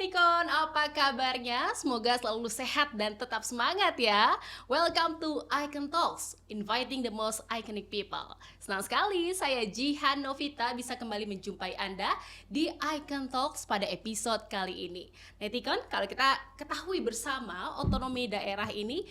Netikon, apa kabarnya? Semoga selalu sehat dan tetap semangat ya. Welcome to Icon Talks, inviting the most iconic people. Senang sekali saya Jihan Novita bisa kembali menjumpai Anda di Icon Talks pada episode kali ini. Netikon, kalau kita ketahui bersama, otonomi daerah ini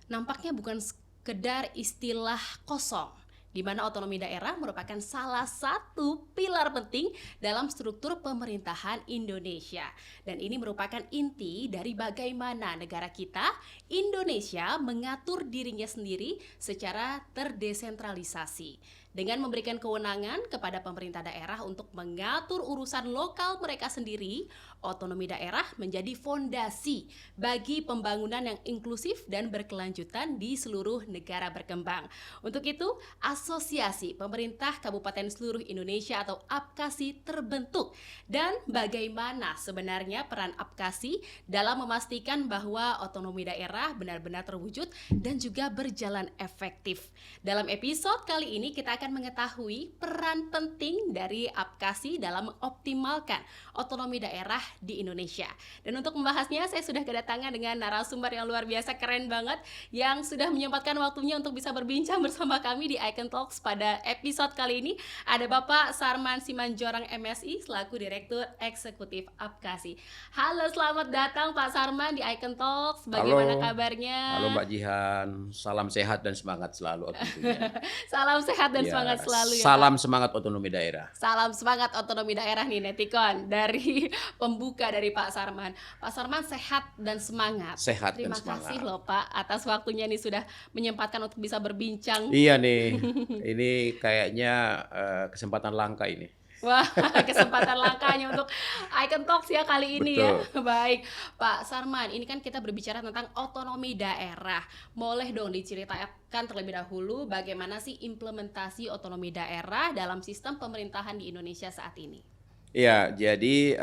nampaknya bukan sekedar istilah kosong, di mana otonomi daerah merupakan salah satu pilar penting dalam struktur pemerintahan Indonesia. Dan ini merupakan inti dari bagaimana negara kita, Indonesia, mengatur dirinya sendiri secara terdesentralisasi. Dengan memberikan kewenangan kepada pemerintah daerah untuk mengatur urusan lokal mereka sendiri, otonomi daerah menjadi fondasi bagi pembangunan yang inklusif dan berkelanjutan di seluruh negara berkembang. Untuk itu, Asosiasi Pemerintah Kabupaten Seluruh Indonesia atau APKASI terbentuk. Dan bagaimana sebenarnya peran APKASI dalam memastikan bahwa otonomi daerah benar-benar terwujud dan juga berjalan efektif. Dalam episode kali ini kita akan mengetahui peran penting dari APKASI dalam mengoptimalkan otonomi daerah di Indonesia. Dan untuk membahasnya saya sudah kedatangan dengan narasumber yang luar biasa keren banget yang sudah menyempatkan waktunya untuk bisa berbincang bersama kami di Icon Talks pada episode kali ini. Ada Bapak Sarman Simanjorang MSI selaku Direktur Eksekutif APKASI. Halo, selamat datang Pak Sarman di Icon Talks. Bagaimana kabarnya? Halo Mbak Jihan, salam sehat dan semangat selalu tentunya. Salam sehat dan Ya, semangat selalu ya salam Pak. semangat otonomi daerah. Salam semangat otonomi daerah nih Netikon dari pembuka dari Pak Sarman. Pak Sarman sehat dan semangat. Sehat Terima dan semangat. kasih loh Pak atas waktunya nih sudah menyempatkan untuk bisa berbincang. Iya nih, ini kayaknya kesempatan langka ini. Wah, kesempatan langkahnya untuk Icon Talks ya kali ini ya. Betul. Baik, Pak Sarman, ini kan kita berbicara tentang otonomi daerah. Boleh dong diceritakan terlebih dahulu bagaimana sih implementasi otonomi daerah dalam sistem pemerintahan di Indonesia saat ini? Ya, jadi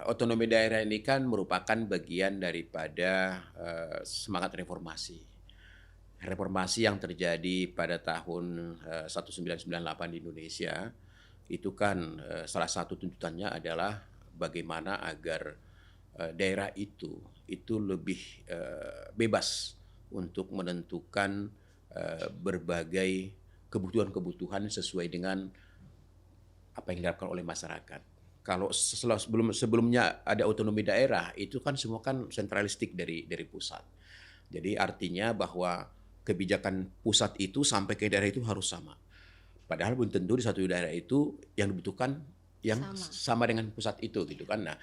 otonomi daerah ini kan merupakan bagian daripada semangat reformasi. Reformasi yang terjadi pada tahun 1998 di Indonesia. Itu kan salah satu tuntutannya adalah bagaimana agar daerah itu lebih bebas untuk menentukan berbagai kebutuhan-kebutuhan sesuai dengan apa yang diharapkan oleh masyarakat. Kalau sebelumnya ada otonomi daerah, itu kan semua kan sentralistik dari pusat. Jadi artinya bahwa kebijakan pusat itu sampai ke daerah itu harus sama. Padahal belum tentu di satu daerah itu yang dibutuhkan yang sama dengan pusat itu gitu kan. Nah,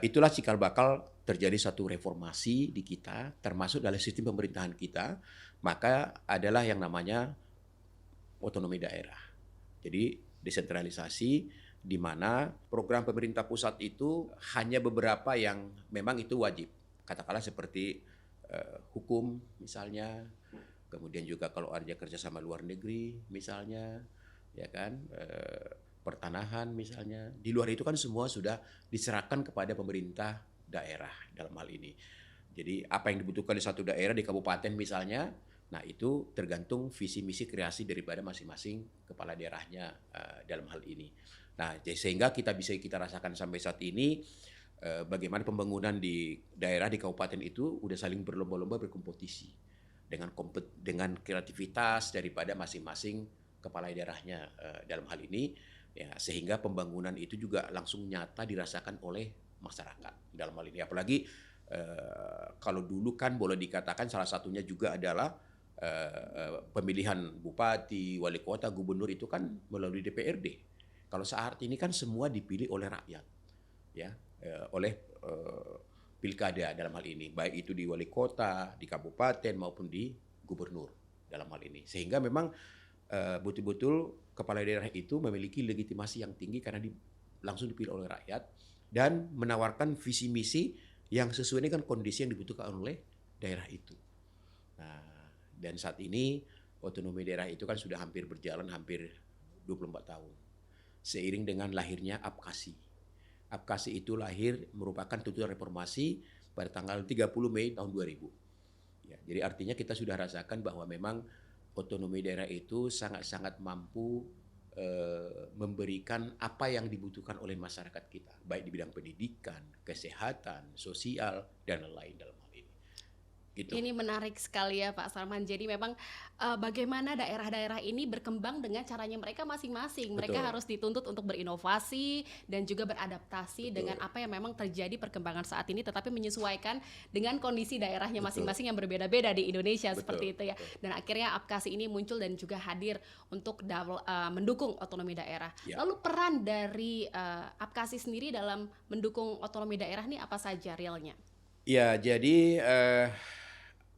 itulah cikal bakal terjadi satu reformasi di kita, termasuk dalam sistem pemerintahan kita, maka adalah yang namanya otonomi daerah. Jadi desentralisasi di mana program pemerintah pusat itu hanya beberapa yang memang itu wajib. Katakanlah seperti hukum misalnya, kemudian juga kalau ada kerjasama luar negeri misalnya, ya kan, pertanahan misalnya. Di luar itu kan semua sudah diserahkan kepada pemerintah daerah dalam hal ini. Jadi apa yang dibutuhkan di satu daerah, di kabupaten misalnya, nah itu tergantung visi misi kreasi daripada masing-masing kepala daerahnya dalam hal ini. Nah, sehingga kita rasakan sampai saat ini bagaimana pembangunan di daerah, di kabupaten itu udah saling berlomba-lomba berkompetisi dengan kreativitas daripada masing-masing kepala daerahnya dalam hal ini, ya, sehingga pembangunan itu juga langsung nyata dirasakan oleh masyarakat dalam hal ini. Apalagi kalau dulu kan boleh dikatakan salah satunya juga adalah pemilihan bupati, wali kota, gubernur itu kan melalui DPRD. Kalau saat ini kan semua dipilih oleh rakyat, ya, oleh pilkada dalam hal ini, baik itu di wali kota, di kabupaten maupun di gubernur dalam hal ini. Sehingga memang betul-betul kepala daerah itu memiliki legitimasi yang tinggi karena langsung dipilih oleh rakyat dan menawarkan visi misi yang sesuai dengan kondisi yang dibutuhkan oleh daerah itu. Nah, dan saat ini otonomi daerah itu kan sudah hampir berjalan hampir 24 tahun. Seiring dengan lahirnya APKASI. APKASI itu lahir merupakan tuntutan reformasi pada tanggal 30 Mei tahun 2000. Ya, jadi artinya kita sudah rasakan bahwa memang otonomi daerah itu sangat-sangat mampu memberikan apa yang dibutuhkan oleh masyarakat kita, baik di bidang pendidikan, kesehatan, sosial, dan lain-lain dalam hal ini. Gitu. Ini menarik sekali ya Pak Sarman. Jadi memang bagaimana daerah-daerah ini berkembang dengan caranya mereka masing-masing. Mereka Betul. harus dituntut untuk berinovasi dan juga beradaptasi dengan Betul. apa yang memang terjadi perkembangan saat ini, tetapi menyesuaikan dengan kondisi daerahnya Betul. masing-masing yang berbeda-beda di Indonesia seperti Betul. itu ya. Betul. Dan akhirnya APKASI ini muncul dan juga hadir untuk mendukung otonomi daerah. Ya. Lalu peran dari APKASI sendiri dalam mendukung otonomi daerah ini apa saja realnya? Ya, jadi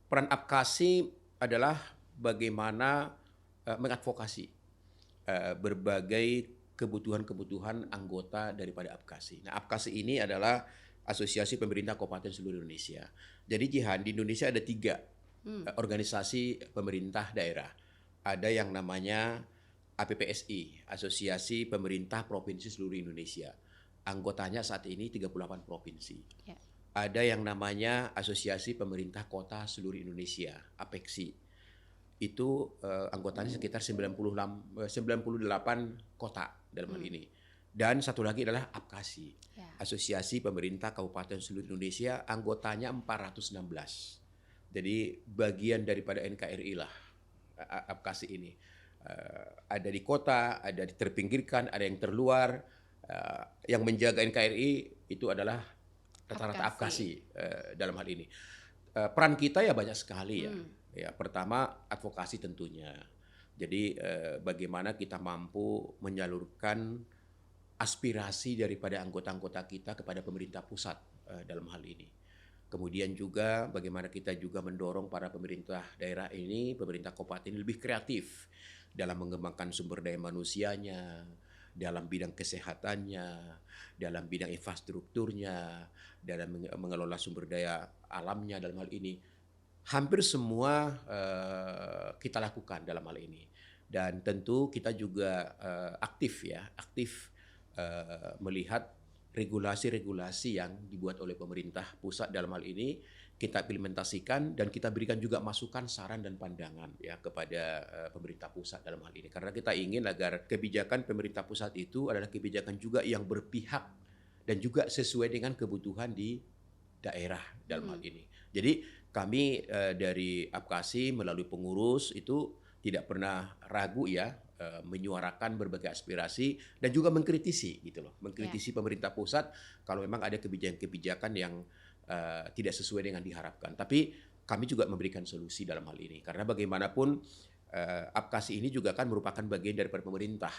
peran APKASI adalah bagaimana mengadvokasi berbagai kebutuhan-kebutuhan anggota daripada APKASI. Nah, APKASI ini adalah Asosiasi Pemerintah Kabupaten seluruh Indonesia. Jadi Jihan, di Indonesia ada 3 organisasi pemerintah daerah. Ada yang namanya APPSI, Asosiasi Pemerintah Provinsi Seluruh Indonesia. Anggotanya saat ini 38 provinsi. Ya. Ada yang namanya Asosiasi Pemerintah Kota Seluruh Indonesia, APEKSI. Itu anggotanya sekitar 98 kota dalam hal ini. Dan satu lagi adalah APKASI, Ya. Asosiasi Pemerintah Kabupaten Seluruh Indonesia, anggotanya 416. Jadi bagian daripada NKRI lah APKASI ini. Ada di kota, ada di terpinggirkan, ada yang terluar. Yang menjaga NKRI itu adalah rata-rata APKASI dalam hal ini. Peran kita ya banyak sekali ya. Ya, pertama advokasi tentunya. Jadi bagaimana kita mampu menyalurkan aspirasi daripada anggota-anggota kita kepada pemerintah pusat dalam hal ini. Kemudian juga bagaimana kita juga mendorong para pemerintah daerah ini, pemerintah kabupaten ini lebih kreatif dalam mengembangkan sumber daya manusianya, dalam bidang kesehatannya, dalam bidang infrastrukturnya, dalam mengelola sumber daya alamnya dalam hal ini. Hampir semua kita lakukan dalam hal ini. Dan tentu kita juga aktif melihat regulasi-regulasi yang dibuat oleh pemerintah pusat dalam hal ini, kita implementasikan dan kita berikan juga masukan, saran dan pandangan ya kepada pemerintah pusat dalam hal ini. Karena kita ingin agar kebijakan pemerintah pusat itu adalah kebijakan juga yang berpihak dan juga sesuai dengan kebutuhan di daerah dalam hal ini. Jadi kami dari APKASI melalui pengurus itu tidak pernah ragu ya menyuarakan berbagai aspirasi dan juga mengkritisi gitu loh, mengkritisi pemerintah pusat kalau memang ada kebijakan-kebijakan yang tidak sesuai dengan diharapkan. Tapi kami juga memberikan solusi dalam hal ini karena bagaimanapun APKASI ini juga kan merupakan bagian daripada pemerintah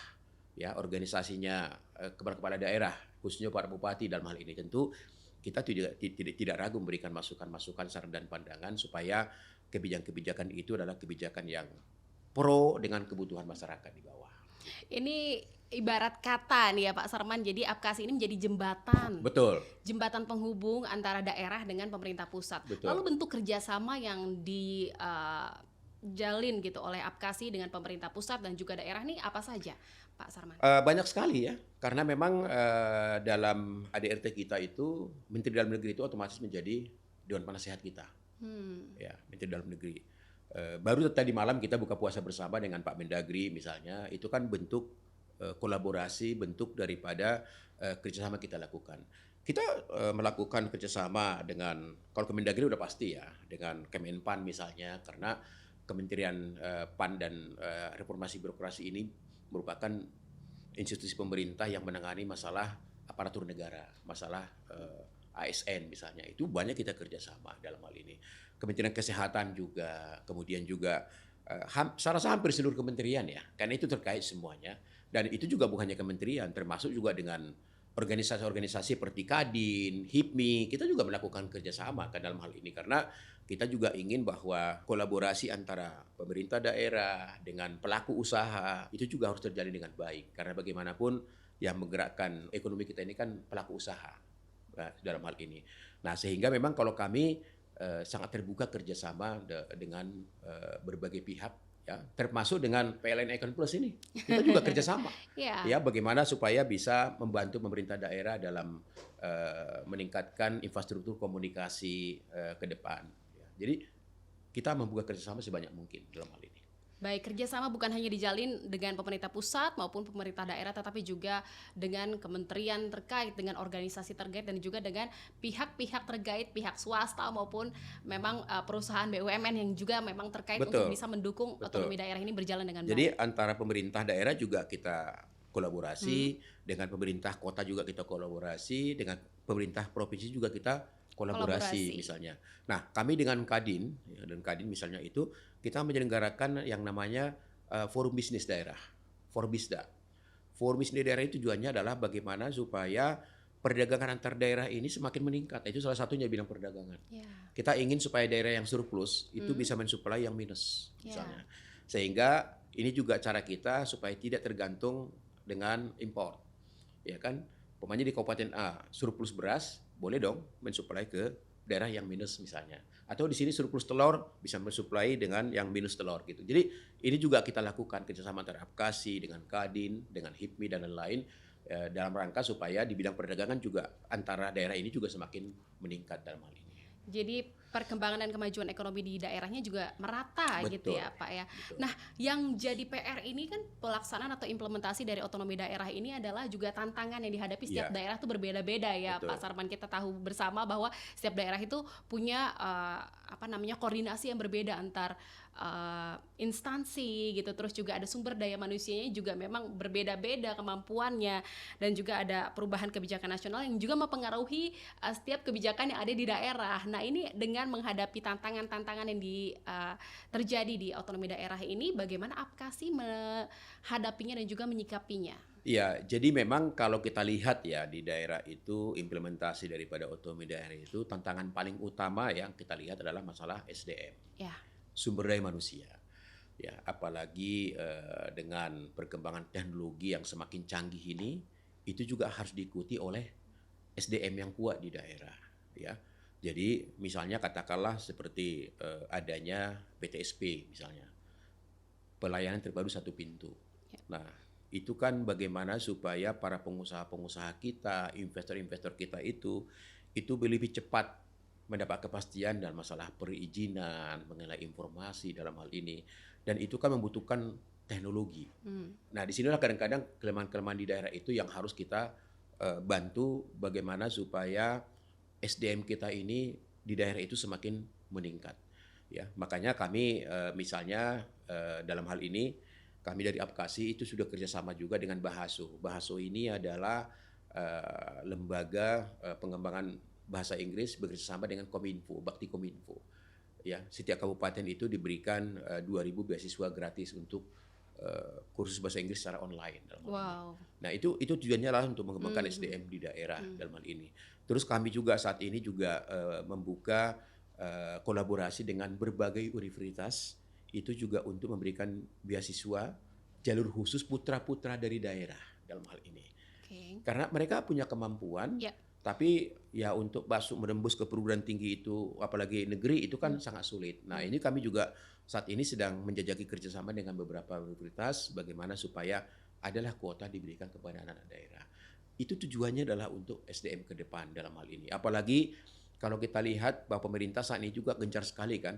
ya, organisasinya kepala daerah khususnya para bupati dalam hal ini. Tentu kita tidak ragu memberikan masukan-masukan, saran dan pandangan supaya kebijakan-kebijakan itu adalah kebijakan yang pro dengan kebutuhan masyarakat di bawah. Ini ibarat kata nih ya Pak Sarman, jadi APKASI ini menjadi jembatan. Betul. Jembatan penghubung antara daerah dengan pemerintah pusat. Betul. Lalu bentuk kerjasama yang dijalin gitu oleh APKASI dengan pemerintah pusat dan juga daerah nih apa saja Pak Sarman? Banyak sekali ya, karena memang dalam ADRT kita itu Menteri Dalam Negeri itu otomatis menjadi Dewan Penasehat kita. Ya, Menteri Dalam Negeri. Baru tadi malam kita buka puasa bersama dengan Pak Mendagri misalnya, itu kan bentuk kolaborasi, bentuk daripada kerjasama kita lakukan. Kita melakukan kerjasama dengan, kalau Kemendagri udah pasti ya, dengan Kemenpan misalnya, karena Kementerian PAN dan Reformasi Birokrasi ini merupakan institusi pemerintah yang menangani masalah aparatur negara, masalah ASN misalnya, itu banyak kita kerjasama dalam hal ini. Kementerian Kesehatan juga, kemudian juga saya rasa hampir seluruh kementerian ya, karena itu terkait semuanya. Dan itu juga bukan hanya kementerian, termasuk juga dengan organisasi-organisasi seperti Kadin, HIPMI, kita juga melakukan kerjasama kan dalam hal ini. Karena kita juga ingin bahwa kolaborasi antara pemerintah daerah dengan pelaku usaha itu juga harus terjalin dengan baik. Karena bagaimanapun yang menggerakkan ekonomi kita ini kan pelaku usaha dalam hal ini. Nah sehingga memang kalau kami sangat terbuka kerjasama dengan berbagai pihak ya, termasuk dengan PLN Icon Plus ini kita juga kerjasama ya, bagaimana supaya bisa membantu pemerintah daerah dalam meningkatkan infrastruktur komunikasi ke depan ya. Jadi kita membuka kerjasama sebanyak mungkin dalam hal ini. Baik, kerjasama bukan hanya dijalin dengan pemerintah pusat maupun pemerintah daerah, tetapi juga dengan kementerian terkait, dengan organisasi terkait, dan juga dengan pihak-pihak terkait, pihak swasta maupun memang perusahaan BUMN yang juga memang terkait untuk Betul, bisa mendukung betul. otonomi daerah ini berjalan dengan Jadi baik. antara pemerintah daerah juga kita Hmm, kolaborasi, dengan pemerintah kota juga kita kolaborasi, dengan pemerintah provinsi juga kita kolaborasi kolaborasi. misalnya. Nah, kami dengan Kadin, ya, dan Kadin misalnya itu kita menyelenggarakan yang namanya forum bisnis daerah, Forbisda. Forum bisnis daerah itu tujuannya adalah bagaimana supaya perdagangan antar daerah ini semakin meningkat. Itu salah satunya bidang perdagangan. Ya, Kita ingin supaya daerah yang surplus itu hmm, bisa mensuplai yang minus ya, misalnya. Sehingga ini juga cara kita supaya tidak tergantung dengan impor. Ya kan? Pokoknya di Kabupaten A surplus beras, boleh dong mensuplai ke daerah yang minus misalnya. Atau di sini surplus telur bisa mensuplai dengan yang minus telur gitu. Jadi ini juga kita lakukan kerjasama antara Apkasi dengan Kadin, dengan HIPMI dan lain-lain dalam rangka supaya di bidang perdagangan juga antara daerah ini juga semakin meningkat dalam hal ini. jadi perkembangan dan kemajuan ekonomi di daerahnya juga merata gitu Betul, ya Pak ya. betul. Nah, yang jadi PR ini kan pelaksanaan atau implementasi dari otonomi daerah ini adalah juga tantangan yang dihadapi setiap Iya, daerah tuh berbeda-beda ya Pak betul. Sarman. Kita tahu bersama bahwa setiap daerah itu punya apa namanya koordinasi yang berbeda antar instansi gitu. Terus juga ada sumber daya manusianya juga memang berbeda-beda kemampuannya, dan juga ada perubahan kebijakan nasional yang juga mempengaruhi setiap kebijakan yang ada di daerah. Nah, ini dengan menghadapi tantangan-tantangan yang terjadi di otonomi daerah ini, bagaimana Apkasi menghadapinya dan juga menyikapinya? Iya, jadi memang kalau kita lihat ya di daerah itu implementasi daripada otonomi daerah itu tantangan paling utama yang kita lihat adalah masalah SDM, Ya, sumber daya manusia. Ya, apalagi dengan perkembangan teknologi yang semakin canggih ini, itu juga harus diikuti oleh SDM yang kuat di daerah. Ya, jadi misalnya katakanlah seperti adanya PTSP misalnya, pelayanan terpadu satu pintu. ya. Nah, itu kan bagaimana supaya para pengusaha-pengusaha kita, investor-investor kita itu lebih cepat mendapat kepastian dan masalah perizinan, mengenai informasi dalam hal ini. Dan itu kan membutuhkan teknologi. Hmm. Nah, disinilah kadang-kadang kelemahan-kelemahan di daerah itu yang harus kita bantu bagaimana supaya SDM kita ini di daerah itu semakin meningkat. Ya, makanya kami misalnya dalam hal ini kami dari Apkasi itu sudah kerjasama juga dengan Bahaso. Bahaso ini adalah lembaga pengembangan bahasa Inggris bekerjasama dengan Kominfo, Bakti Kominfo. Ya, setiap kabupaten itu diberikan 2.000 beasiswa gratis untuk kursus bahasa Inggris secara online dalam hal ini. Wow. Nah, itu tujuannya adalah untuk mengembangkan Hmm, hmm, SDM di daerah hmm. dalam hal ini. Terus kami juga saat ini juga membuka kolaborasi dengan berbagai universitas itu juga untuk memberikan beasiswa jalur khusus putra-putra dari daerah dalam hal ini. Oke. Karena mereka punya kemampuan, Ya. tapi ya untuk masuk menembus ke perguruan tinggi itu, apalagi negeri itu Hmm, kan sangat sulit. Nah, hmm. ini kami juga saat ini sedang menjajaki kerjasama dengan beberapa universitas, bagaimana supaya adalah kuota diberikan kepada anak-anak daerah. Itu tujuannya adalah untuk SDM ke depan dalam hal ini. Apalagi kalau kita lihat bahwa pemerintah saat ini juga gencar sekali kan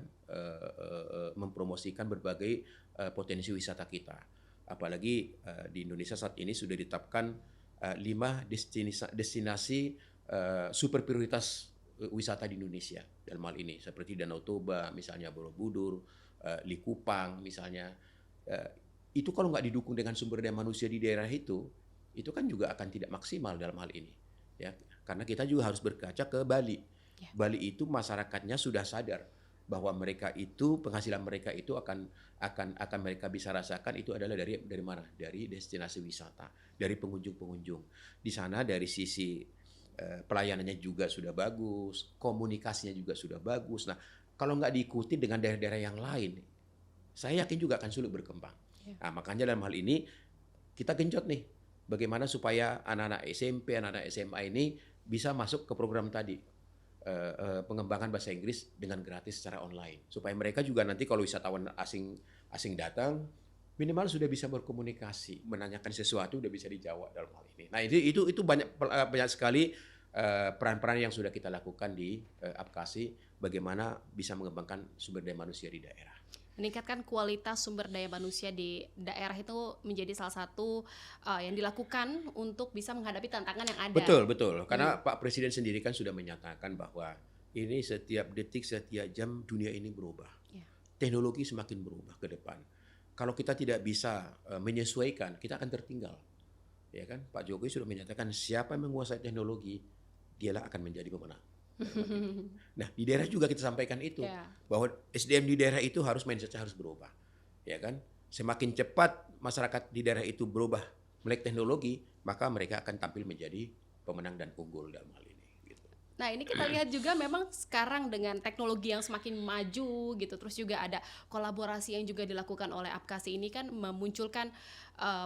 mempromosikan berbagai potensi wisata kita. Apalagi di Indonesia saat ini sudah ditetapkan 5 destinasi super prioritas wisata di Indonesia dalam hal ini seperti Danau Toba misalnya, Borobudur, Likupang misalnya. Itu kalau nggak didukung dengan sumber daya manusia di daerah itu kan juga akan tidak maksimal dalam hal ini. Ya, karena kita juga harus berkaca ke Bali. Ya. Bali itu masyarakatnya sudah sadar bahwa mereka itu penghasilan mereka itu akan mereka bisa rasakan itu adalah dari mana? Dari destinasi wisata, dari pengunjung-pengunjung. Di sana dari sisi pelayanannya juga sudah bagus, komunikasinya juga sudah bagus. Nah, kalau nggak diikuti dengan daerah-daerah yang lain, saya yakin juga akan sulit berkembang. Ya. Nah, makanya dalam hal ini kita genjot nih, bagaimana supaya anak-anak SMP, anak-anak SMA ini bisa masuk ke program tadi, pengembangan bahasa Inggris dengan gratis secara online. Supaya mereka juga nanti kalau wisatawan asing datang, minimal sudah bisa berkomunikasi, menanyakan sesuatu udah bisa dijawab dalam hal ini. Nah, itu banyak sekali peran-peran yang sudah kita lakukan di Apkasi, bagaimana bisa mengembangkan sumber daya manusia di daerah. meningkatkan kualitas sumber daya manusia di daerah itu menjadi salah satu yang dilakukan untuk bisa menghadapi tantangan yang ada. Betul, betul. Karena Pak Presiden sendiri kan sudah menyatakan bahwa ini setiap detik, setiap jam dunia ini berubah. Ya. Teknologi semakin berubah ke depan. Kalau kita tidak bisa menyesuaikan, kita akan tertinggal. Ya kan? Pak Jokowi sudah menyatakan siapa yang menguasai teknologi, dialah akan menjadi pemenang. Nah, di daerah juga kita sampaikan itu, Ya. bahwa SDM di daerah itu harus mindsetnya harus berubah. Ya kan? Semakin cepat masyarakat di daerah itu berubah melek teknologi, maka mereka akan tampil menjadi pemenang dan unggul dalam hal ini. Gitu. Nah, ini kita lihat juga memang sekarang dengan teknologi yang semakin maju gitu, terus juga ada kolaborasi yang juga dilakukan oleh Apkasi ini kan memunculkan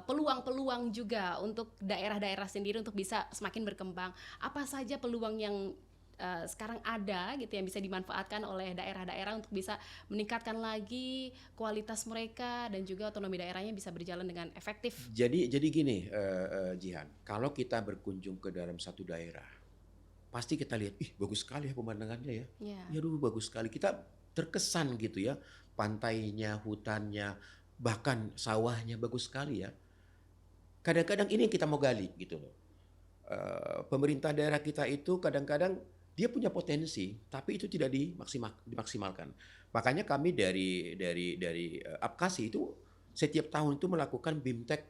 peluang-peluang juga untuk daerah-daerah sendiri untuk bisa semakin berkembang. Apa saja peluang yang sekarang ada gitu yang bisa dimanfaatkan oleh daerah-daerah untuk bisa meningkatkan lagi kualitas mereka dan juga otonomi daerahnya bisa berjalan dengan efektif. Jadi gini, Jihan, kalau kita berkunjung ke dalam satu daerah, pasti kita lihat, ih bagus sekali ya pemandangannya ya. Ya. Ya aduh bagus sekali. Kita terkesan gitu ya, pantainya, hutannya, bahkan sawahnya bagus sekali ya. Kadang-kadang ini yang kita mau gali gitu loh. Pemerintah daerah kita itu kadang-kadang dia punya potensi, tapi itu tidak dimaksimalkan. Makanya kami dari Apkasi itu setiap tahun itu melakukan BIMTEK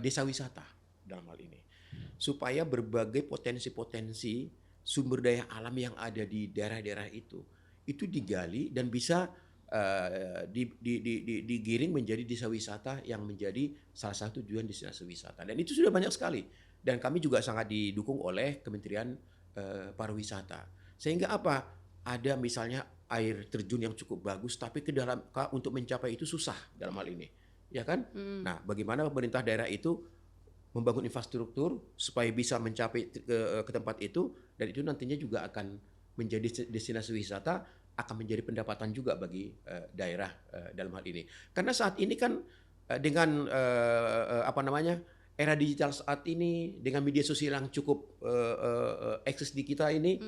desa wisata dalam hal ini, supaya berbagai potensi-potensi sumber daya alam yang ada di daerah-daerah itu digali dan bisa digiring menjadi desa wisata yang menjadi salah satu tujuan destinasi wisata. Dan itu sudah banyak sekali. Dan kami juga sangat didukung oleh Kementerian Pariwisata. Sehingga apa? Ada misalnya air terjun yang cukup bagus, tapi untuk mencapai itu susah dalam hal ini, ya kan? Nah, bagaimana pemerintah daerah itu membangun infrastruktur supaya bisa mencapai ke tempat itu, dan itu nantinya juga akan menjadi destinasi wisata, akan menjadi pendapatan juga bagi daerah dalam hal ini. Karena saat ini kan dengan era digital saat ini, dengan media sosial yang cukup eksis di kita ini,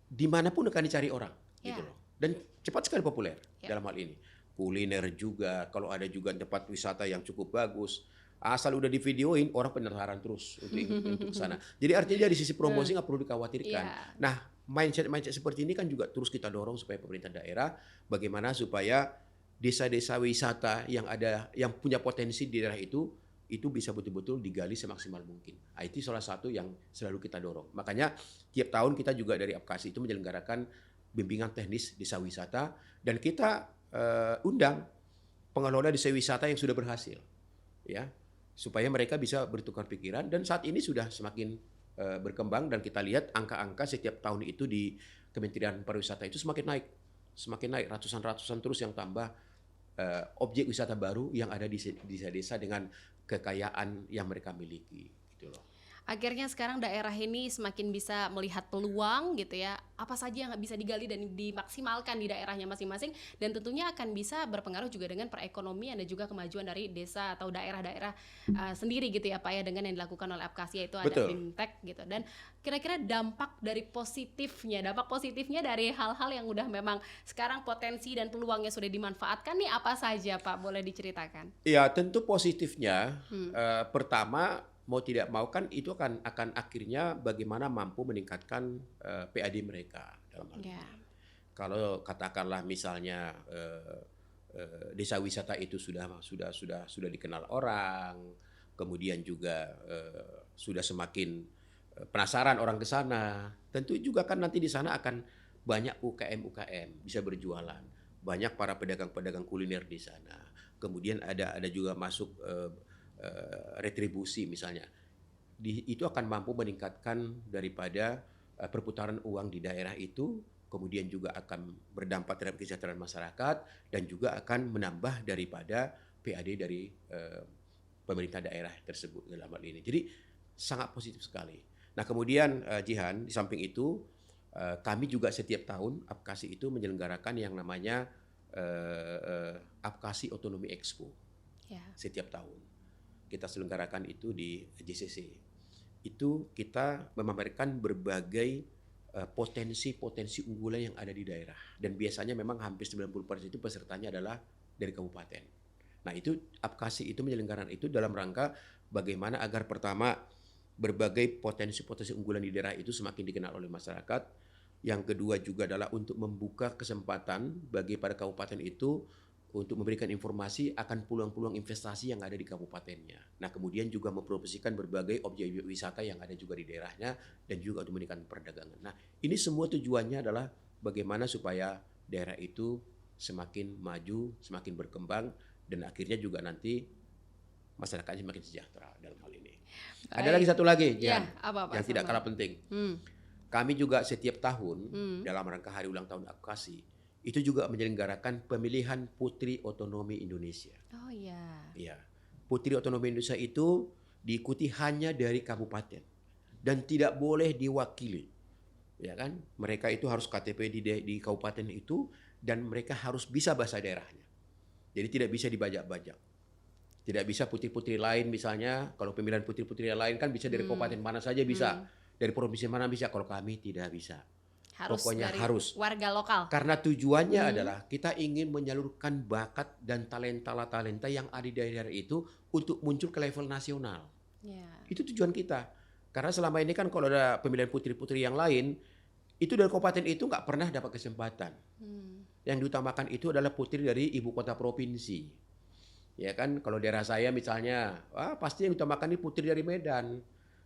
dimanapun akan dicari orang, gitu loh. Dan cepat sekali populer dalam hal ini. Kuliner juga, kalau ada juga tempat wisata yang cukup bagus, asal udah divideoin, orang penasaran terus untuk ke sana. Jadi artinya dari sisi promosi nggak perlu dikhawatirkan. Nah, mindset seperti ini kan juga terus kita dorong supaya pemerintah daerah bagaimana supaya desa-desa wisata yang punya potensi di daerah itu bisa betul-betul digali semaksimal mungkin. Itu salah satu yang selalu kita dorong. Makanya tiap tahun kita juga dari Apkasi itu menyelenggarakan bimbingan teknis desa wisata, dan kita undang pengelola desa wisata yang sudah berhasil, ya, supaya mereka bisa bertukar pikiran. Dan saat ini sudah semakin berkembang, dan kita lihat angka-angka setiap tahun itu di Kementerian Pariwisata itu semakin naik ratusan terus yang tambah objek wisata baru yang ada di desa-desa dengan kekayaan yang mereka miliki, gitu loh. Akhirnya sekarang daerah ini semakin bisa melihat peluang gitu ya, apa saja yang bisa digali dan dimaksimalkan di daerahnya masing-masing, dan tentunya akan bisa berpengaruh juga dengan perekonomian dan juga kemajuan dari desa atau daerah-daerah sendiri gitu ya Pak ya, dengan yang dilakukan oleh Apkasi, yaitu ada BIMTEK gitu. Dan kira-kira dampak positifnya dari hal-hal yang udah memang sekarang potensi dan peluangnya sudah dimanfaatkan nih apa saja Pak, boleh diceritakan? Ya tentu positifnya pertama, mau tidak mau kan itu akan akhirnya bagaimana mampu meningkatkan PAD mereka dalam hal ini. Kalau katakanlah misalnya desa wisata itu sudah dikenal orang, kemudian juga sudah semakin penasaran orang ke sana, tentu juga kan nanti di sana akan banyak UKM bisa berjualan, banyak para pedagang-pedagang kuliner di sana. Kemudian ada juga masuk retribusi misalnya, itu akan mampu meningkatkan daripada perputaran uang di daerah itu, kemudian juga akan berdampak terhadap kesejahteraan masyarakat, dan juga akan menambah daripada PAD dari pemerintah daerah tersebut dalam hal ini. Jadi sangat positif sekali. Nah kemudian Jihan, di samping itu kami juga setiap tahun Apkasi itu menyelenggarakan yang namanya Apkasi Otonomi Expo setiap tahun. Kita selenggarakan itu di JCC. Itu kita memamerkan berbagai potensi-potensi unggulan yang ada di daerah. Dan biasanya memang hampir 90% itu pesertanya adalah dari kabupaten. Nah itu Apkasi itu menyelenggarakan itu dalam rangka bagaimana agar pertama berbagai potensi-potensi unggulan di daerah itu semakin dikenal oleh masyarakat. Yang kedua juga adalah untuk membuka kesempatan bagi para kabupaten itu untuk memberikan informasi akan peluang-peluang investasi yang ada di kabupatennya. Nah, kemudian juga mempromosikan berbagai objek wisata yang ada juga di daerahnya dan juga untuk meningkatkan perdagangan. Nah, ini semua tujuannya adalah bagaimana supaya daerah itu semakin maju, semakin berkembang dan akhirnya juga nanti masyarakatnya semakin sejahtera dalam hal ini. Ada lagi satu lagi, Jihan, yang tidak kalah penting. Kami juga setiap tahun dalam rangka hari ulang tahun Apkasi itu juga menyelenggarakan pemilihan Putri Otonomi Indonesia. Oh iya. Iya. Putri Otonomi Indonesia itu diikuti hanya dari kabupaten dan tidak boleh diwakili. Ya kan? Mereka itu harus KTP di kabupaten itu dan mereka harus bisa bahasa daerahnya. Jadi tidak bisa dibajak-bajak. Tidak bisa putri-putri lain misalnya, kalau pemilihan putri-putri yang lain kan bisa dari kabupaten mana saja bisa. Dari provinsi mana bisa, kalau kami tidak bisa. Pokoknya harus warga lokal. Karena tujuannya adalah kita ingin menyalurkan bakat dan talenta-talenta yang ada di daerah itu untuk muncul ke level nasional. Itu tujuan kita. Karena selama ini kan kalau ada pemilihan putri-putri yang lain, itu dari kabupaten itu nggak pernah dapat kesempatan. Yang diutamakan itu adalah putri dari ibu kota provinsi. Ya kan, kalau daerah saya misalnya, pasti yang diutamakan ini putri dari Medan.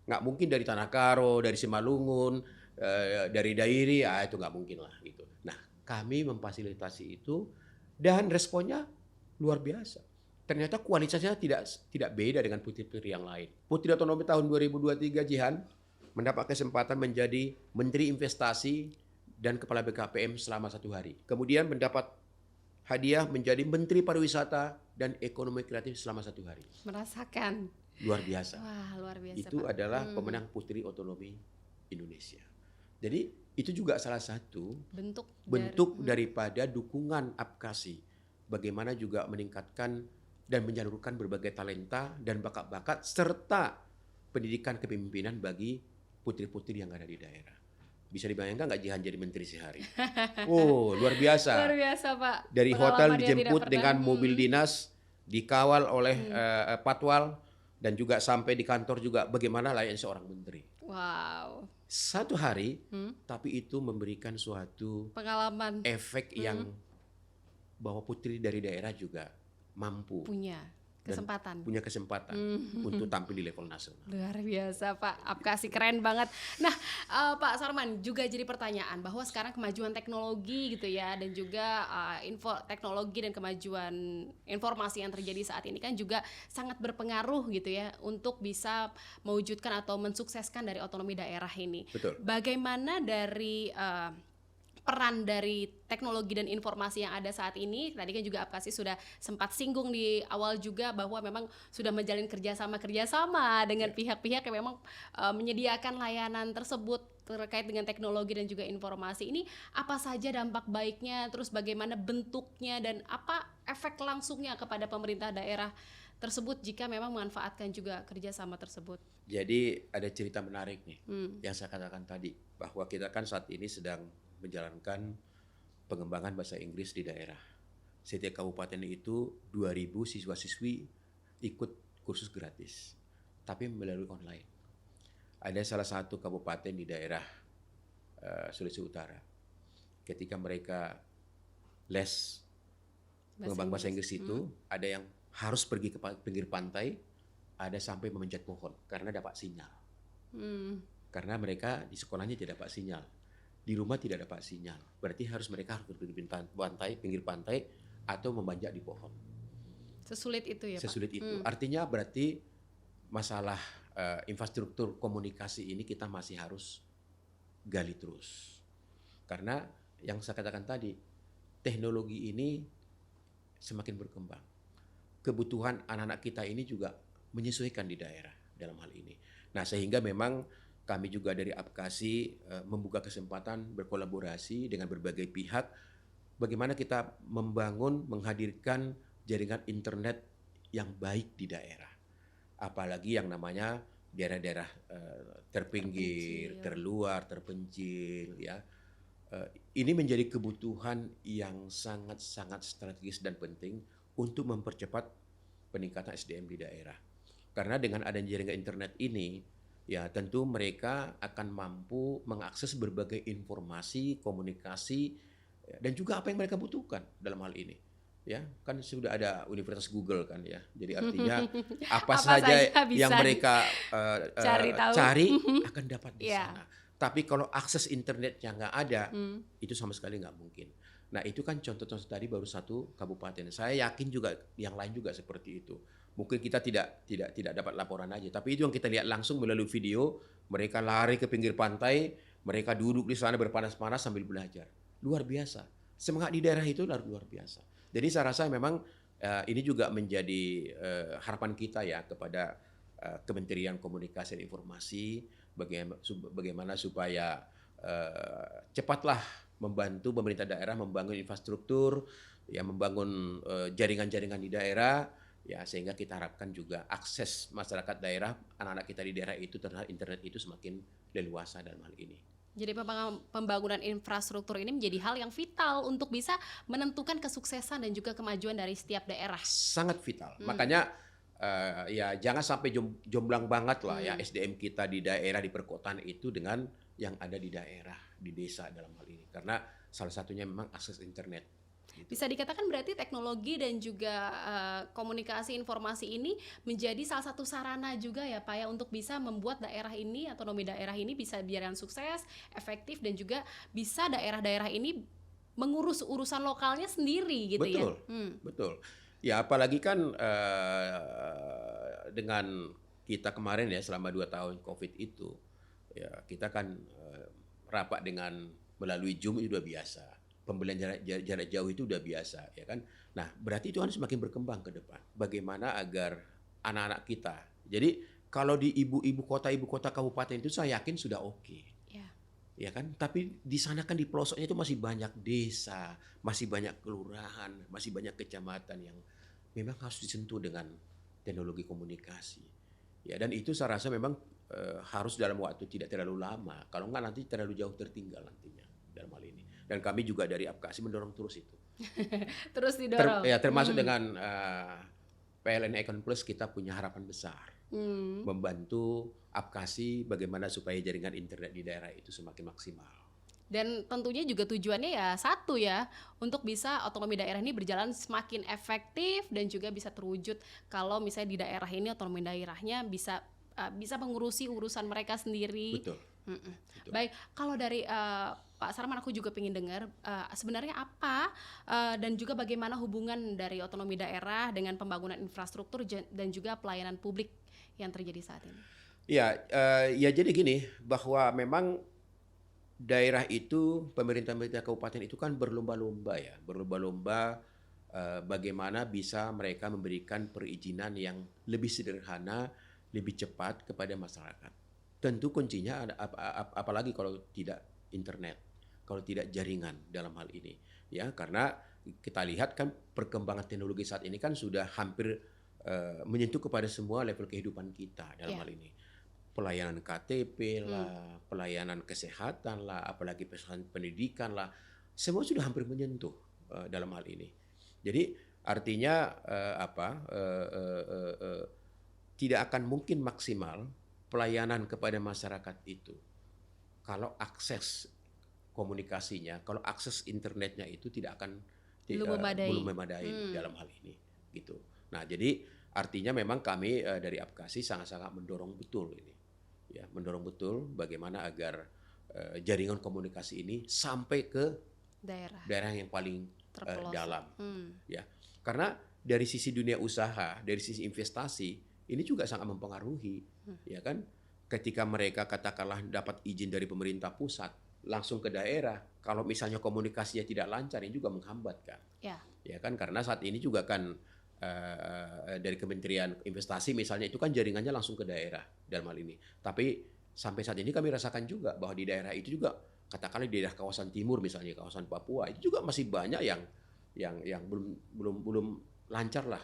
Nggak mungkin dari Tanah Karo, dari Simalungun, dari Dairi, itu nggak mungkin lah gitu. Nah, kami memfasilitasi itu dan responnya luar biasa. Ternyata kualitasnya tidak beda dengan putri-putri yang lain. Putri Otonomi tahun 2023 Jihan mendapat kesempatan menjadi Menteri Investasi dan Kepala BKPM selama 1 hari. Kemudian mendapat hadiah menjadi Menteri Pariwisata dan Ekonomi Kreatif selama 1 hari. Merasakan. Luar biasa. Wah, luar biasa. Itu Pak. adalah pemenang Putri Otonomi Indonesia. Jadi itu juga salah satu bentuk daripada dukungan Apkasi. Bagaimana juga meningkatkan dan menyalurkan berbagai talenta dan bakat-bakat serta pendidikan kepemimpinan bagi putri-putri yang ada di daerah. Bisa dibayangkan nggak Jihan jadi menteri sehari? Oh, luar biasa. Luar biasa, Pak. Dari hotel dijemput dengan mobil dinas, dikawal oleh patwal, dan juga sampai di kantor juga bagaimana layaknya seorang menteri. Wow. 1 hari, tapi itu memberikan suatu pengalaman, efek yang bahwa putri dari daerah juga mampu punya kesempatan untuk tampil di level nasional. Luar biasa, Pak. Apkasi keren banget. Nah, Pak Sarman, juga jadi pertanyaan bahwa sekarang kemajuan teknologi gitu ya, dan juga teknologi dan kemajuan informasi yang terjadi saat ini kan juga sangat berpengaruh gitu ya untuk bisa mewujudkan atau mensukseskan dari otonomi daerah ini. Betul. Bagaimana dari peran dari teknologi dan informasi yang ada saat ini? Tadi kan juga Apkasi sudah sempat singgung di awal juga bahwa memang sudah menjalin kerjasama dengan pihak-pihak yang memang menyediakan layanan tersebut terkait dengan teknologi dan juga informasi. Ini apa saja dampak baiknya, terus bagaimana bentuknya, dan apa efek langsungnya kepada pemerintah daerah tersebut jika memang memanfaatkan juga kerjasama tersebut? Jadi ada cerita menarik nih yang saya katakan tadi, bahwa kita kan saat ini sedang menjalankan pengembangan bahasa Inggris di daerah. Setiap kabupaten itu 2.000 siswa-siswi ikut kursus gratis, tapi melalui online. Ada salah satu kabupaten di daerah Sulawesi Utara, ketika mereka les pengembangan bahasa Inggris itu, ada yang harus pergi ke pinggir pantai, ada sampai memanjat pohon karena dapat sinyal. Karena mereka di sekolahnya tidak dapat sinyal. Di rumah tidak dapat sinyal, berarti mereka harus pergi ke pinggir pantai atau memanjat di pohon. Sesulit itu ya, Pak? Sesulit itu. Artinya berarti masalah infrastruktur komunikasi ini kita masih harus gali terus. Karena yang saya katakan tadi, teknologi ini semakin berkembang. Kebutuhan anak-anak kita ini juga menyesuaikan di daerah dalam hal ini. Nah, sehingga memang kami juga dari Apkasi membuka kesempatan berkolaborasi dengan berbagai pihak bagaimana kita menghadirkan jaringan internet yang baik di daerah. Apalagi yang namanya daerah-daerah terpinggir, Terpencil. terluar, terpencil, ya. Ini menjadi kebutuhan yang sangat-sangat strategis dan penting untuk mempercepat peningkatan SDM di daerah. Karena dengan adanya jaringan internet ini, ya tentu mereka akan mampu mengakses berbagai informasi, komunikasi, ya, dan juga apa yang mereka butuhkan dalam hal ini. Ya, kan sudah ada Universitas Google kan ya. Jadi artinya apa Apa saja saja yang bisa mereka dicari tahu. cari akan dapat di Iya. sana. Tapi kalau akses internetnya nggak ada, Hmm. itu sama sekali nggak mungkin. Nah itu kan contoh-contoh tadi baru satu kabupaten. Saya yakin juga yang lain juga seperti itu. Mungkin kita tidak dapat laporan aja, tapi itu yang kita lihat langsung melalui video. Mereka lari ke pinggir pantai, mereka duduk di sana berpanas-panas sambil belajar. Luar biasa. Semangat di daerah itu luar biasa. Jadi saya rasa memang ini juga menjadi harapan kita ya kepada Kementerian Komunikasi dan Informasi, bagaimana supaya cepatlah membantu pemerintah daerah membangun infrastruktur, ya membangun jaringan-jaringan di daerah, ya sehingga kita harapkan juga akses masyarakat daerah, anak-anak kita di daerah itu terhadap internet itu semakin leluasa dalam hal ini. Jadi pembangunan infrastruktur ini menjadi hal yang vital untuk bisa menentukan kesuksesan dan juga kemajuan dari setiap daerah. Sangat vital. Makanya ya jangan sampai jomblang banget lah ya SDM kita di daerah, di perkotaan itu dengan yang ada di daerah, di desa dalam hal ini. Karena salah satunya memang akses internet. Gitu. Bisa dikatakan berarti teknologi dan juga komunikasi informasi ini menjadi salah satu sarana juga ya Pak ya untuk bisa membuat daerah ini, otonomi daerah ini bisa berjalan sukses, efektif, dan juga bisa daerah-daerah ini mengurus urusan lokalnya sendiri gitu Betul, ya. betul. Ya apalagi kan dengan kita kemarin ya selama 2 tahun COVID itu, ya kita kan rapat dengan melalui Zoom itu udah biasa. Pembelajaran jarak jauh itu udah biasa, ya kan. Nah berarti itu harus semakin berkembang ke depan. Bagaimana agar anak-anak kita, jadi kalau di ibu kota kabupaten itu saya yakin sudah oke. Ya kan, tapi di sana kan di pelosoknya itu masih banyak desa, masih banyak kelurahan, masih banyak kecamatan yang memang harus disentuh dengan teknologi komunikasi. Ya, dan itu saya rasa memang harus dalam waktu tidak terlalu lama. Kalau enggak nanti terlalu jauh tertinggal nantinya dalam hal ini. Dan kami juga dari Apkasi mendorong terus itu. Terus didorong. Termasuk dengan PLN Icon Plus kita punya harapan besar. Membantu Apkasi bagaimana supaya jaringan internet di daerah itu semakin maksimal. Dan tentunya juga tujuannya ya satu ya, untuk bisa otonomi daerah ini berjalan semakin efektif dan juga bisa terwujud kalau misalnya di daerah ini otonomi daerahnya bisa mengurusi urusan mereka sendiri. Betul. Betul. Baik, kalau dari Pak Sarman aku juga ingin dengar sebenarnya apa dan juga bagaimana hubungan dari otonomi daerah dengan pembangunan infrastruktur dan juga pelayanan publik yang terjadi saat ini. Ya jadi gini, bahwa memang daerah itu, pemerintah kabupaten itu kan berlomba-lomba bagaimana bisa mereka memberikan perizinan yang lebih sederhana, lebih cepat kepada masyarakat. Tentu kuncinya apalagi kalau tidak internet, kalau tidak jaringan dalam hal ini, ya karena kita lihat kan perkembangan teknologi saat ini kan sudah hampir menyentuh kepada semua level kehidupan kita dalam hal ini. Pelayanan KTP lah, pelayanan kesehatan lah, apalagi pendidikan lah, semua sudah hampir menyentuh dalam hal ini. Jadi artinya tidak akan mungkin maksimal pelayanan kepada masyarakat itu kalau akses komunikasinya, kalau akses internetnya itu belum memadai dalam hal ini, gitu. Nah, jadi artinya memang kami dari Apkasi sangat-sangat mendorong betul ini. Ya, mendorong betul bagaimana agar jaringan komunikasi ini sampai ke daerah yang paling dalam. Ya, karena dari sisi dunia usaha, dari sisi investasi, ini juga sangat mempengaruhi, ya kan? Ketika mereka katakanlah dapat izin dari pemerintah pusat langsung ke daerah, kalau misalnya komunikasinya tidak lancar, ini juga menghambat kan? Ya kan, karena saat ini juga kan dari Kementerian Investasi misalnya itu kan jaringannya langsung ke daerah dalam hal ini. Tapi sampai saat ini kami rasakan juga bahwa di daerah itu juga katakanlah di daerah kawasan timur misalnya kawasan Papua itu juga masih banyak yang belum lancar lah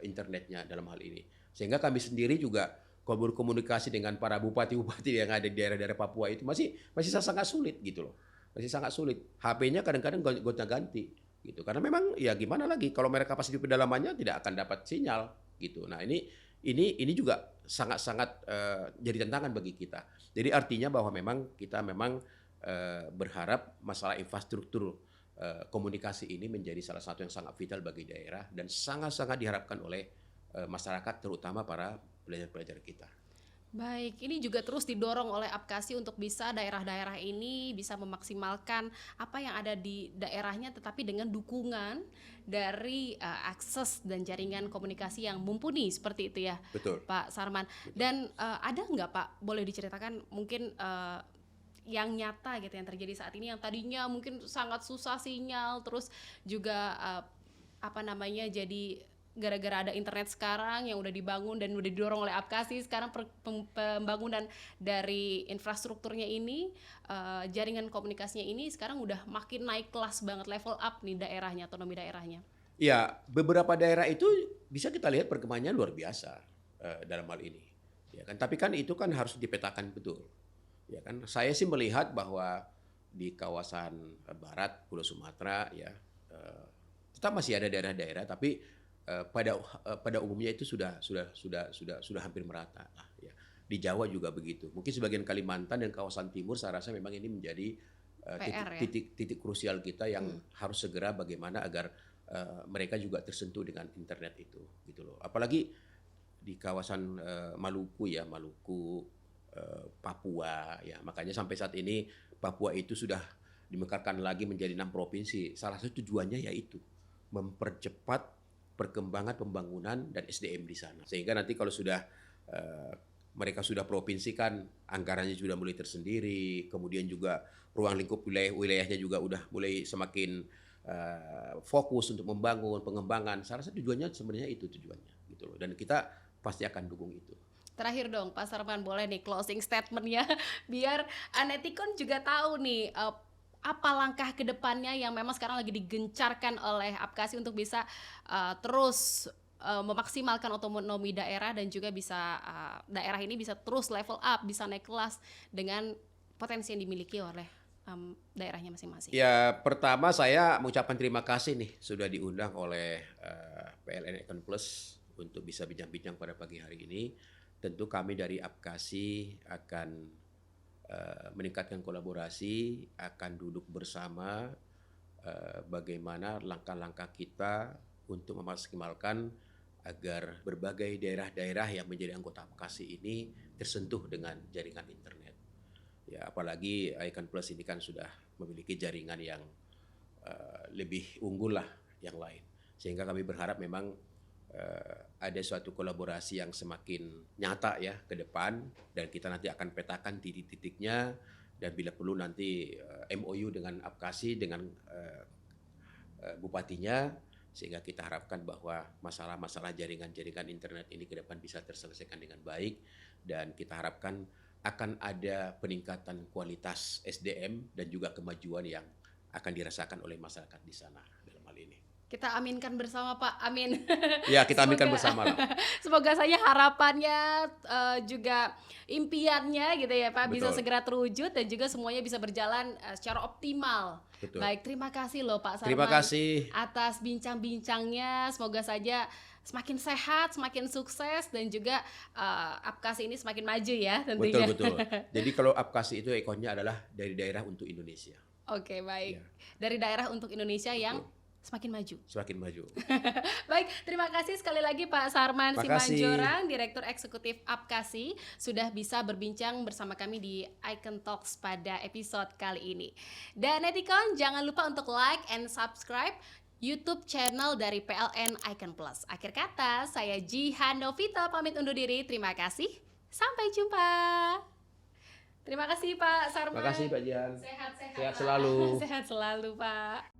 internetnya dalam hal ini. Sehingga kami sendiri juga kalau berkomunikasi dengan para bupati-bupati yang ada di daerah-daerah Papua itu masih sangat sulit gitu loh. Masih sangat sulit. HP-nya kadang-kadang gonta-ganti gitu. Karena memang ya gimana lagi kalau mereka pas di pedalamannya tidak akan dapat sinyal gitu. Nah, ini juga sangat-sangat jadi tantangan bagi kita. Jadi artinya bahwa memang kita berharap masalah infrastruktur komunikasi ini menjadi salah satu yang sangat vital bagi daerah dan sangat-sangat diharapkan oleh masyarakat terutama para pelajar-pelajar kita. Baik, ini juga terus didorong oleh Apkasi untuk bisa daerah-daerah ini bisa memaksimalkan apa yang ada di daerahnya, tetapi dengan dukungan dari akses dan jaringan komunikasi yang mumpuni seperti itu ya, Betul. Pak Sarman. Betul. Dan ada nggak Pak, boleh diceritakan mungkin yang nyata gitu yang terjadi saat ini yang tadinya mungkin sangat susah sinyal, terus juga jadi gara-gara ada internet sekarang yang udah dibangun dan udah didorong oleh Apkasi, sekarang pembangunan dari infrastrukturnya ini, jaringan komunikasinya ini sekarang udah makin naik kelas banget, level up nih daerahnya, otonomi daerahnya. Ya, beberapa daerah itu bisa kita lihat perkembangannya luar biasa dalam hal ini. Ya kan, tapi kan itu kan harus dipetakan betul. Ya kan, saya sih melihat bahwa di kawasan barat Pulau Sumatera ya tetap masih ada daerah-daerah, tapi pada umumnya itu sudah hampir merata lah ya. Di Jawa juga begitu. Mungkin sebagian Kalimantan dan kawasan timur saya rasa memang ini menjadi titik krusial kita yang harus segera bagaimana agar mereka juga tersentuh dengan internet itu gitu loh. Apalagi di kawasan Maluku, Papua ya. Makanya sampai saat ini Papua itu sudah dimekarkan lagi menjadi 6 provinsi. Salah satu tujuannya yaitu mempercepat perkembangan pembangunan dan SDM di sana. Sehingga nanti kalau sudah mereka sudah provinsi kan anggarannya sudah mulai tersendiri, kemudian juga ruang lingkup wilayahnya juga udah mulai semakin fokus untuk membangun pengembangan. Salah satu tujuannya sebenarnya itu tujuannya gitu loh. Dan kita pasti akan dukung itu. Terakhir dong Pak Sarman, boleh nih closing statement-nya biar Anetikon juga tahu nih apa langkah ke depannya yang memang sekarang lagi digencarkan oleh Apkasi untuk bisa terus memaksimalkan otonomi daerah dan juga bisa daerah ini bisa terus level up, bisa naik kelas dengan potensi yang dimiliki oleh daerahnya masing-masing. Ya, pertama saya mengucapkan terima kasih nih sudah diundang oleh PLN Icon Plus untuk bisa bincang-bincang pada pagi hari ini. Tentu kami dari Apkasi akan meningkatkan kolaborasi, akan duduk bersama bagaimana langkah-langkah kita untuk memaksimalkan agar berbagai daerah-daerah yang menjadi anggota Apkasi ini tersentuh dengan jaringan internet. Ya, apalagi Icon Plus ini kan sudah memiliki jaringan yang lebih unggul lah yang lain. Sehingga kami berharap memang ada suatu kolaborasi yang semakin nyata ya ke depan, dan kita nanti akan petakan titik-titiknya, dan bila perlu nanti MOU dengan Apkasi dengan bupatinya, sehingga kita harapkan bahwa masalah-masalah jaringan-jaringan internet ini ke depan bisa terselesaikan dengan baik, dan kita harapkan akan ada peningkatan kualitas SDM dan juga kemajuan yang akan dirasakan oleh masyarakat di sana dalam hal ini. Kita aminkan bersama Pak, amin. Ya, kita aminkan bersama lah. Semoga saja harapannya juga impiannya gitu ya Pak, bisa Betul. segera terwujud dan juga semuanya bisa berjalan secara optimal. Betul. Baik, terima kasih loh Pak Sarman. Terima kasih atas bincang-bincangnya. Semoga saja semakin sehat, semakin sukses, dan juga Apkasi ini semakin maju ya tentunya. Betul. Jadi kalau Apkasi itu ikonnya adalah dari daerah untuk Indonesia. Oke, baik. Ya. Dari daerah untuk Indonesia yang Betul. semakin maju. Semakin maju. Baik, terima kasih sekali lagi Pak Sarman Makasih. Simanjorang, Direktur Eksekutif Apkasi, sudah bisa berbincang bersama kami di Icon Talks pada episode kali ini. Dan Netikon, jangan lupa untuk like and subscribe YouTube channel dari PLN Icon Plus. Akhir kata, saya Jihan Novita pamit undur diri. Terima kasih. Sampai jumpa. Terima kasih Pak Sarman. Terima kasih Pak Jihan. Sehat-sehat. Sehat Pak. selalu. Sehat selalu Pak.